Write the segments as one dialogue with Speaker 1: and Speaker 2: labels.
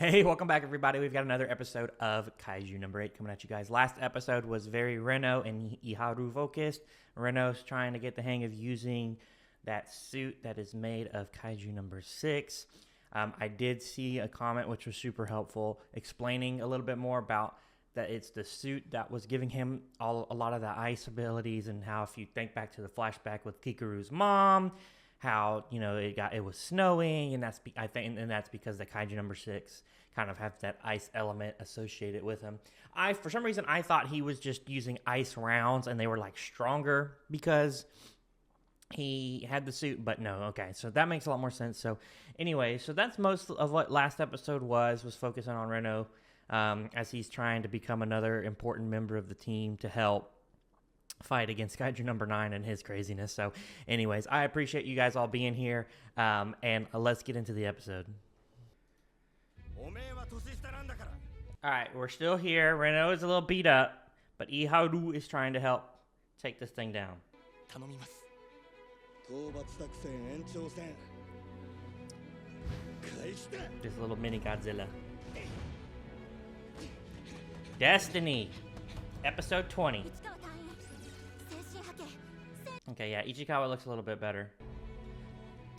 Speaker 1: Hey, welcome back, everybody. We've got another episode of Kaiju number 8 coming at you guys. Last episode was very Reno and Iharu focused. Reno's trying to get the hang of using that suit that is made of Kaiju number 6. I did see a comment which was super helpful, explaining a little bit more about that it's the suit that was giving him a lot of the ice abilities, and how if you think back to the flashback with Kikuru's mom, how it was snowing, and that's that's because the Kaiju number 6 kind of have that ice element associated with him. For some reason I thought he was just using ice rounds and they were like stronger because he had the suit, but no. Okay, so that makes a lot more sense. So anyway, so that's most of what last episode was focusing on Reno as he's trying to become another important member of the team to help fight against Kaiju number 9 and his craziness. So anyways, I appreciate you guys all being here, and let's get into the episode. Alright, we're still here. Reno is a little beat up, but Iharu is trying to help take this thing down. This little mini Godzilla. Destiny, episode 20. Okay, yeah, Ichikawa looks a little bit better.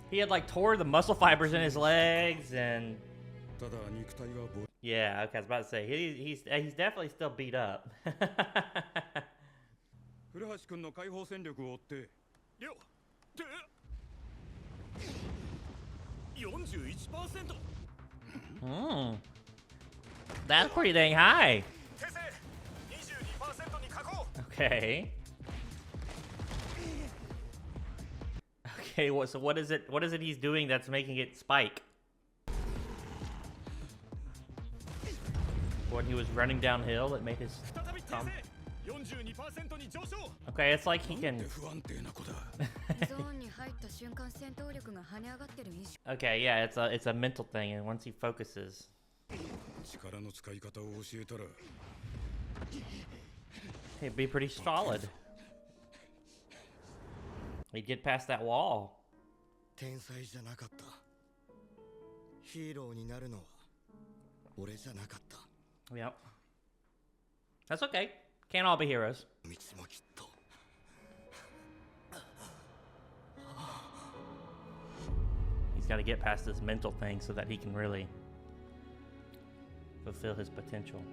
Speaker 1: He had like tore the muscle fibers in his legs, and yeah, okay, I was about to say he's definitely still beat up. That's pretty dang high. Okay. Okay, so what is it he's doing that's making it spike? When he was running downhill, it made his thumb. Okay, it's like he can. Okay, yeah, it's a mental thing, and once he focuses. He'd be pretty solid. He'd get past that wall. Yep. That's okay. Can't all be heroes. He's got to get past this mental thing so that he can really fulfill his potential.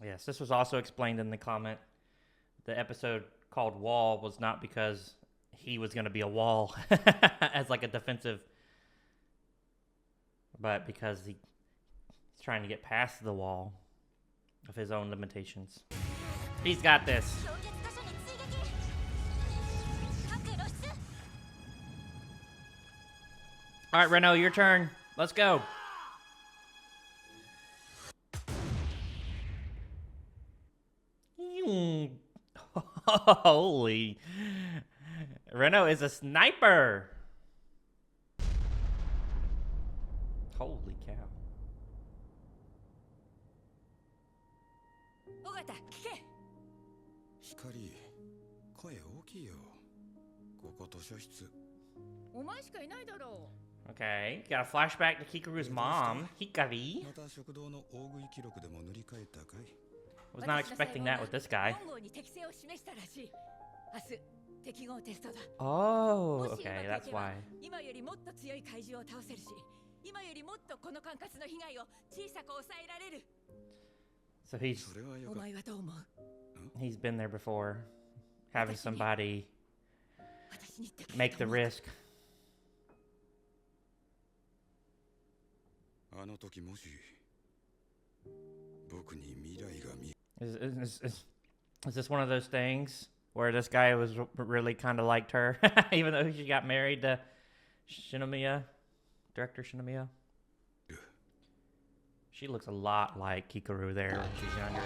Speaker 1: Yes, this was also explained in the comment. The episode called Wall was not because he was going to be a wall as like a defensive, but because he's trying to get past the wall of his own limitations. He's got this. All right, Reno, your turn. Let's go. Holy. Reno is a sniper. Holy cow. Okay, got a flashback to Kikuru's mom, Hikari. Was not expecting that with this guy. Oh, okay, that's why. So he's been there before, having somebody make the risk. Is this one of those things where this guy was really kind of liked her, even though she got married to Shinomiya, director Shinomiya? She looks a lot like Kikuru there when she's younger.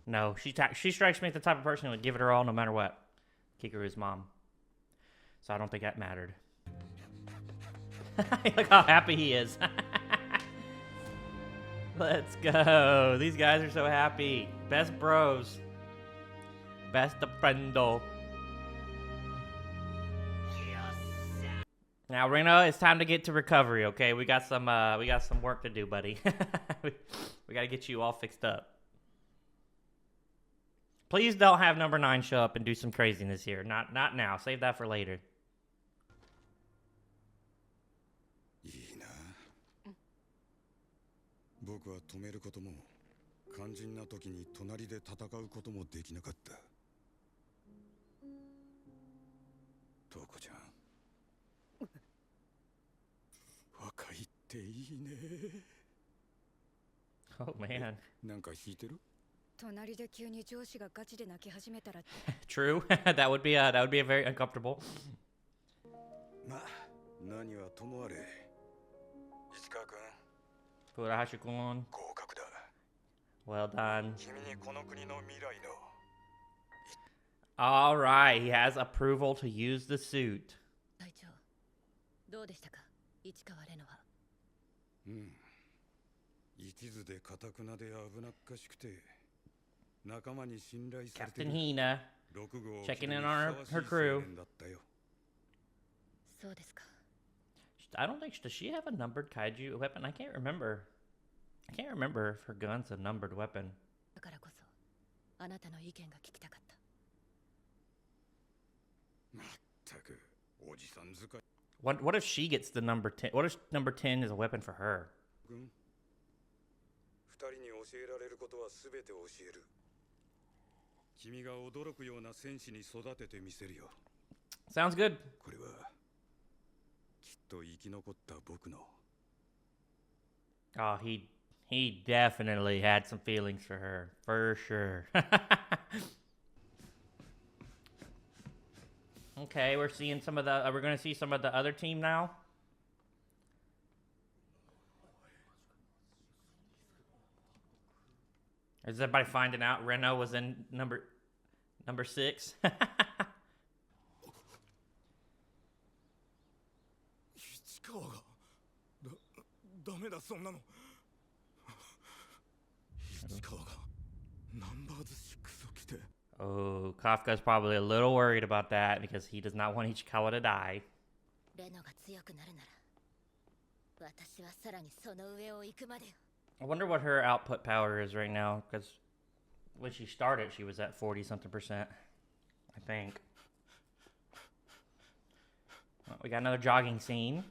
Speaker 1: No, she strikes me as the type of person who would give it her all no matter what. Kikuru's mom. So I don't think that mattered. Look how happy he is. Let's go. These guys are so happy. Best bros. Best of friendo. Now, Reno, it's time to get to recovery, okay? We got some work to do, buddy. we gotta get you all fixed up. Please don't have number 9 show up and do some craziness here. Not now. Save that for later.
Speaker 2: いいな。僕は止めることも肝心な時に隣で戦うこともできなかった。トコちゃん。若いっていいね。
Speaker 1: Oh man.
Speaker 2: なんか弾いてる？
Speaker 3: 隣で急に上司がガチで泣き始めたら。
Speaker 1: True. that would be a very uncomfortable.
Speaker 2: まあ、何はともあれ。石川君。
Speaker 1: Furuhashi-kun.
Speaker 2: 合格だ。
Speaker 1: Well done.
Speaker 2: 君にこの国の未来の。
Speaker 1: All right, he has approval to use the suit.
Speaker 3: 隊長、どうでしたか、市川レノは。
Speaker 2: 一途で堅くなで危なっかしくて仲間に信頼されて
Speaker 1: Captain
Speaker 2: る。
Speaker 1: Hina checking in on her crew.
Speaker 3: そうですか。
Speaker 1: I don't think does she have a numbered kaiju weapon? I can't remember. I can't remember if her gun's a numbered weapon.
Speaker 3: だからこそあなたの意見が聞きたかった。
Speaker 2: まったくおじさん使い。
Speaker 1: What if she gets the number 10? What if number 10 is a weapon for her?
Speaker 2: 二人に教えられることはすべて教える。君が驚くような戦士に育ててみせるよ。
Speaker 1: Sounds good.
Speaker 2: これはきっと生き残った僕の。
Speaker 1: Oh, he definitely had some feelings for her, for sure. Okay, we're seeing some of the. We're going to see some of the other team now. Is everybody finding out Reno was in number 6?
Speaker 2: 市川がダメだそんなの。市川がナンバーズ6を着て。
Speaker 1: Oh, Kafka's probably a little worried about that because he does not want Ichikawa to die.
Speaker 3: レノが強くなるなら、私はさらにその上を行くまでよ。
Speaker 1: I wonder what her output power is right now, because when she started, she was at 40-something%, I think. Well, we got another jogging scene.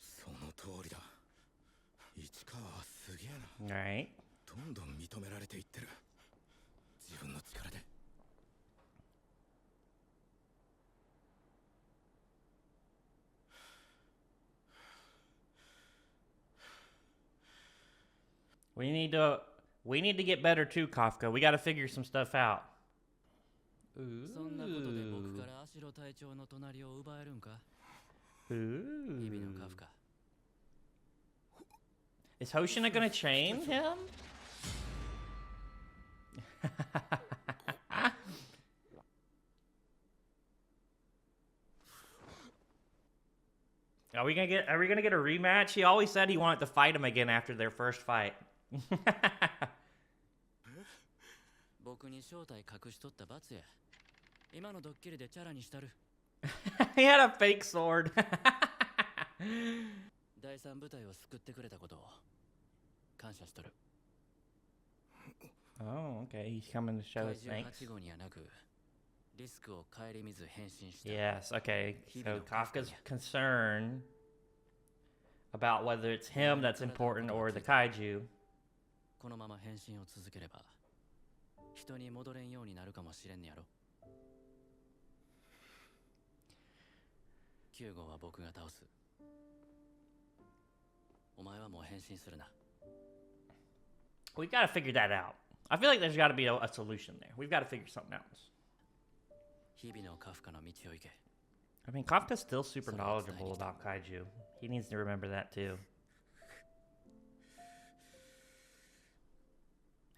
Speaker 2: その通りだ。市川はすげえな。
Speaker 1: Right.
Speaker 2: どんどん認められていってる。自分の力で。
Speaker 1: We need to get better too, Kafka. We got to figure some stuff out. Ooh. Is Hoshina gonna chain him? Are we gonna get a rematch? He always said he wanted to fight him again after their first fight. He had a fake sword. Oh, okay. He's coming to show his thanks. Yes, okay. So Kafka's concerned about whether it's him that's important or the kaiju. We've got to figure that out. I feel like there's got to be a solution there. We've got to figure something else. I mean, Kafka's still super knowledgeable about kaiju. He needs to remember that too.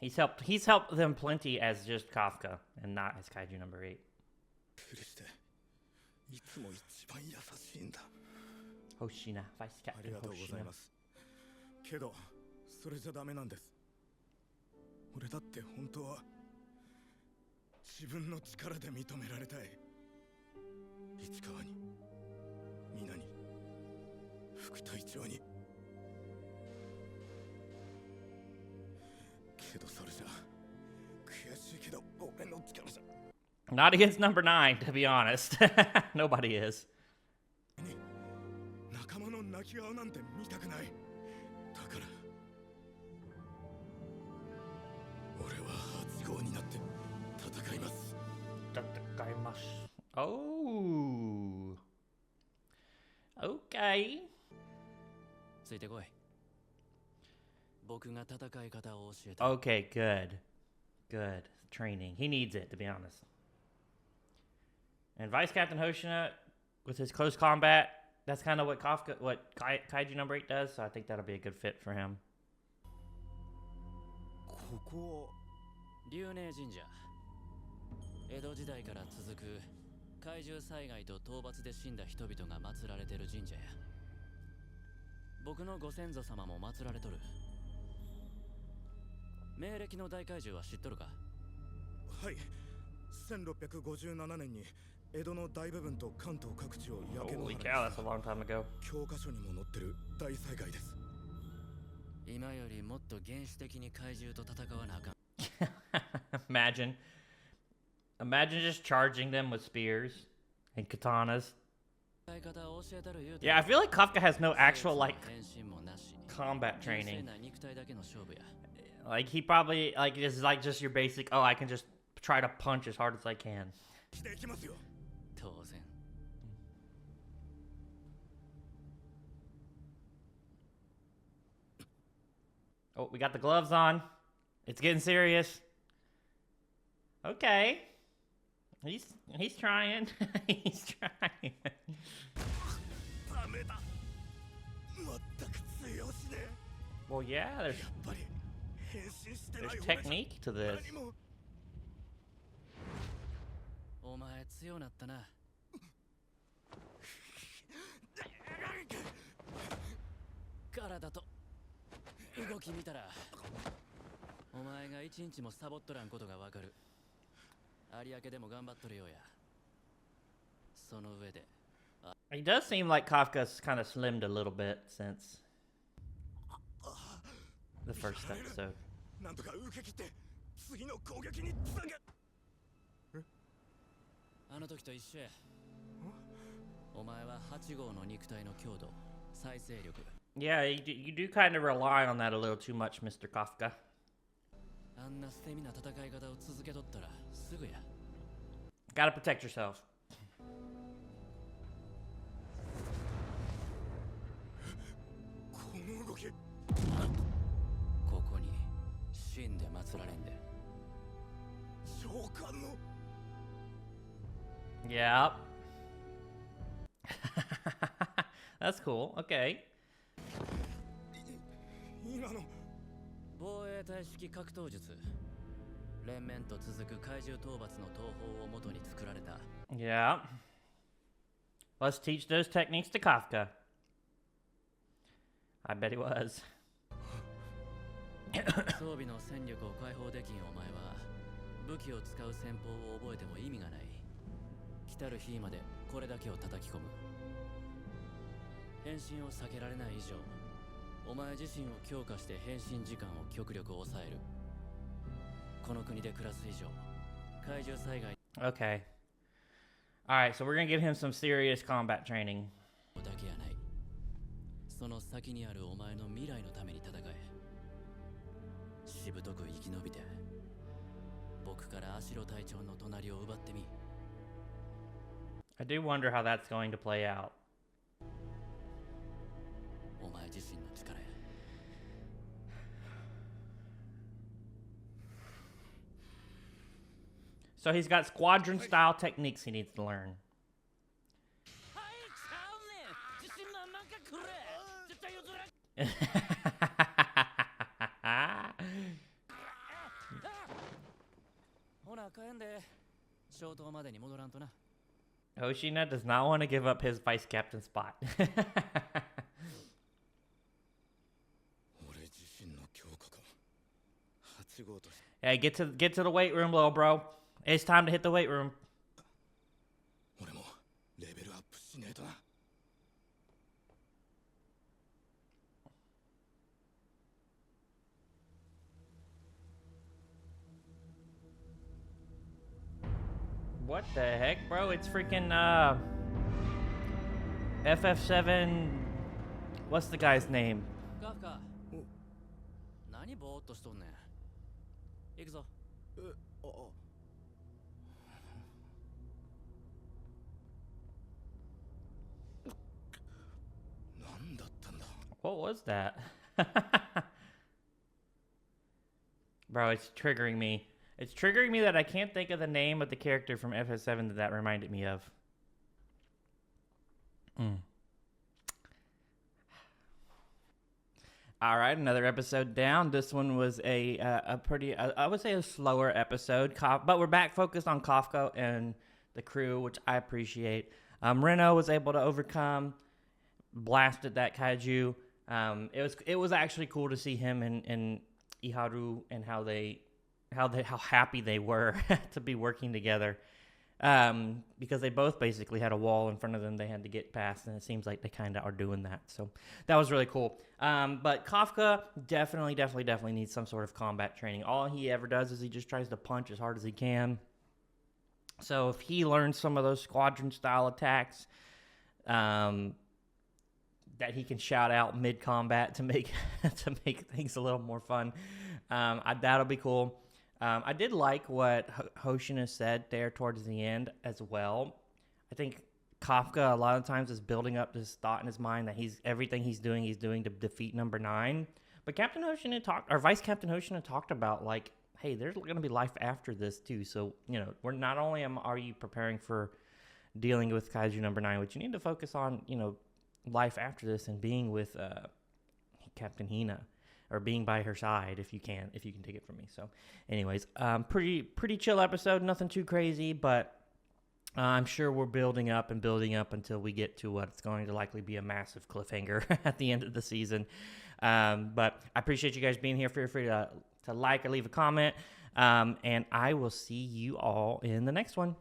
Speaker 1: He's helped them plenty as just Kafka and not as kaiju number 8. Hoshina, Vice
Speaker 4: あり
Speaker 1: Captain
Speaker 4: がとうござい
Speaker 1: Hoshina.
Speaker 4: ますけどそれじゃダメなんです。俺だって本当は自分の力で認められたい。市川に皆に副隊長に。けどそれじゃ悔しいけど俺の力じゃ
Speaker 1: Not against number 9, to be honest. Nobody is.
Speaker 4: 仲間の泣き顔なんて見たくない。だから俺は8号になって戦います。
Speaker 1: Oh. Okay.
Speaker 5: ついてこい。僕が戦い方を教えて。
Speaker 1: Okay, good. Good. Training. He needs it, to be honest. And Vice Captain Hoshina, with his close combat, that's kind of what Kaiju number 8 does, so I think that'll be a good fit for him.
Speaker 4: ここ
Speaker 5: 竜寧神社。江戸時代から続く怪獣災害と討伐で死んだ人々が祀られてる神社や。僕のご先祖様も祀られとる。明暦の大怪獣は知っとるか？
Speaker 4: はい、1657年に江戸の大部分と関東各地を焼け野
Speaker 1: Holy
Speaker 4: 原
Speaker 1: cow,
Speaker 4: に
Speaker 1: that's a long time ago.
Speaker 4: 教科書にも載ってる大災害です。
Speaker 5: 今よりもっと原始的に怪獣と戦わなあかん。
Speaker 1: Imagine just charging them with spears and katanas.
Speaker 5: 戦い方を教えたる言うて。
Speaker 1: Yeah, I feel like Kafka has no actual, like,
Speaker 5: 変身もなし。
Speaker 1: combat
Speaker 5: 純
Speaker 1: training.
Speaker 5: 粋な肉体だけの勝負や。
Speaker 1: Like, he probably, like, is like just your basic, oh, I can just try to punch as hard as I can.
Speaker 4: していきますよ。
Speaker 5: 当然。
Speaker 1: Oh, we got the gloves on. It's getting serious. Okay. He's trying. He's trying.
Speaker 4: ダメだ。全く通用しね
Speaker 1: Well, yeah,
Speaker 4: え。やっぱり変身してない
Speaker 1: there's
Speaker 4: 方が
Speaker 1: technique to this.
Speaker 4: 何も
Speaker 5: お前強なったな。体と動き見たらお前が一日もサボっとらんことがわかる。有明でも頑張っとるようや。その上で
Speaker 1: It does seem like Kafka's kind of slimmed a little bit since the first episode.
Speaker 4: なんとか受け切って次の攻撃につなげ。
Speaker 5: あの時と一緒や。お前は8号の肉体の強度、再生力。
Speaker 1: Yeah, you do kind of rely on that a little too much, Mr. Kafka.
Speaker 5: あんな捨て身な戦い方を続けとったらすぐや。
Speaker 1: Gotta protect yourself.
Speaker 4: この動き。
Speaker 5: ここに死んで祀られんで。
Speaker 4: 召喚の
Speaker 1: Yep. That's cool. Okay.
Speaker 4: 今の
Speaker 5: 防衛隊式格闘術。連綿と続く怪獣討伐の東方を元に作られた。
Speaker 1: Yeah. Let's teach those techniques to Kafka. I bet he was.
Speaker 5: 装備の戦力を解放できんお前は武器を使う戦法を覚えても意味がない。来たる日までこれだけを叩き込む。変身を避けられない以上、お前自身を強化して変身時間を極力抑える。この国で暮らす以上、怪獣災害
Speaker 1: Okay. Alright, so we're gonna give him some serious combat training.
Speaker 5: だけやない。その先にあるお前の未来のために戦え。しぶとく生き延びて、僕からアシロ隊長の隣を奪ってみ。
Speaker 1: I do wonder how that's going to play out.
Speaker 5: お前自身の力や。
Speaker 1: So he's got squadron style techniques he needs to learn.
Speaker 5: はいちゃうねん。自信満々かこれ。絶対譲らん。ほな帰んで。消灯までに戻らんとな。
Speaker 1: Hoshina does not want to give up his vice captain spot.
Speaker 4: 仕事し
Speaker 1: Hey, get to the weight room, little bro. It's time to hit the weight room.
Speaker 4: 俺もレベルアップしねえとな
Speaker 1: What the heck, bro? It's freaking FF7. What's the guy's name?
Speaker 5: カフカ何ぼーっとしとんねん行くぞ
Speaker 4: あなんだったんだ
Speaker 1: What was that? Bro, it's triggering me. It's triggering me that I can't think of the name of the character from FF7 that reminded me of. All right, another episode down. This one was a pretty, I would say, a slower episode. But we're back focused on Kafka and the crew, which I appreciate. Reno was able to overcome, blasted that kaiju. It was actually cool to see him and Iharu and how happy they were to be working together. Because they both basically had a wall in front of them they had to get past, and it seems like they kind of are doing that. So that was really cool. But Kafka definitely needs some sort of combat training. All he ever does is he just tries to punch as hard as he can. So if he learns some of those squadron-style attacks that he can shout out mid-combat to make things a little more fun, that'll be cool. I did like what Hoshina said there towards the end as well. I think Kafka a lot of times is building up this thought in his mind that everything he's doing to defeat number 9. But Captain Hoshina Vice Captain Hoshina talked about, like, hey, there's going to be life after this too. So, we're not only are you preparing for dealing with Kaiju number 9, but you need to focus on, life after this and being with Captain Hina. Or being by her side if you can take it from me. So anyways, pretty chill episode, nothing too crazy, but I'm sure we're building up until we get to what's going to likely be a massive cliffhanger at the end of the season. But I appreciate you guys being here. Feel free to like or leave a comment. And I will see you all in the next one.